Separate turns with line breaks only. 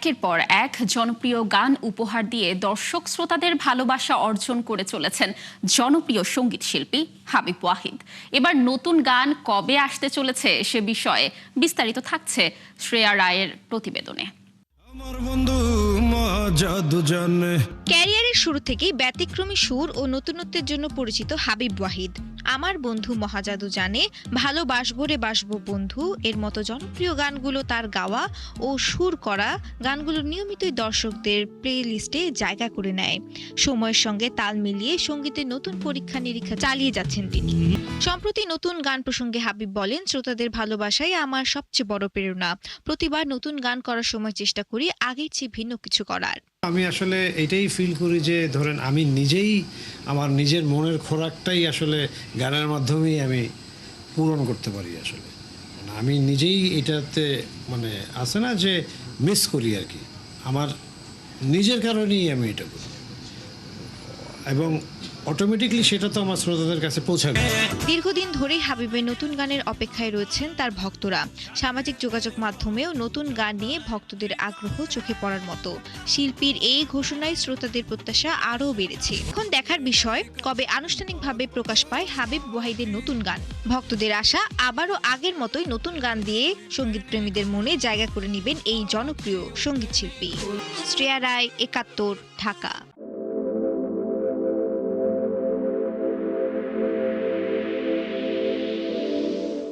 একের পর এক জনপ্রিয় গান উপহার দিয়ে দর্শক শ্রোতাদের ভালোবাসা অর্জন করে চলেছেন জনপ্রিয় সঙ্গীত শিল্পী হাবিব ওয়াহিদ। এবার নতুন গান কবে আসতে চলেছে সে বিষয়ে বিস্তারিত থাকছে শ্রেয়া রায়ের প্রতিবেদনে।
ক্যারিয়ারের শুরু থেকেই ব্যতিক্রমী সুর ও নতুনত্বের জন্য পরিচিত হাবিব ওয়াহিদ। আমার বন্ধু মহাজাদু জানে, ভালোবাসবো রে বাসবো বন্ধু এর মতো জনপ্রিয় গানগুলো তার গাওয়া ও সুর করা গানগুলো নিয়মিতই দর্শকদের প্লে লিস্টে জায়গা করে নেয়। সময়ের সঙ্গে তাল মিলিয়ে সঙ্গীতের নতুন পরীক্ষা নিরীক্ষা চালিয়ে যাচ্ছেন তিনি। সম্প্রতি নতুন গান প্রসঙ্গে হাবিব বলেন, শ্রোতাদের ভালোবাসাই আমার সবচেয়ে বড় প্রেরণা। প্রতিবার নতুন গান করার সময় চেষ্টা করি আগের চেয়ে ভিন্ন কিছু করার।
আমি আসলে এটাই ফিল করি যে ধরেন আমি নিজেই আমার নিজের মনের খোরাকটাই আসলে গানের মাধ্যমেই আমি পূরণ করতে পারি। আসলে আমি নিজেই এটাতে আছে না যে মিস করি আর কি, আমার নিজের কারণেই আমি এটা করি এবং অটোমেটিকলি সেটা তো আমার শ্রোতাদের কাছে পৌঁছাবে।
দীর্ঘদিন ধরেই হাবিবের নতুন গানের অপেক্ষায় রয়েছেন তার ভক্তরা। সামাজিক যোগাযোগ মাধ্যমেও নতুন গান নিয়ে ভক্তদের আগ্রহ চোখে পড়ার মতো। শিল্পীর এই ঘোষণায় শ্রোতাদের প্রত্যাশা আরও বেড়েছে। এখন দেখার বিষয় কবে আনুষ্ঠানিকভাবে প্রকাশ পায় হাবিব ওয়াহিদের নতুন গান। ভক্তদের আশা আবারও আগের মতোই নতুন গান দিয়ে সঙ্গীত প্রেমীদের মনে জায়গা করে নেবেন এই জনপ্রিয় সঙ্গীত শিল্পী। শ্রেয়া রায়, ৭১, ঢাকা।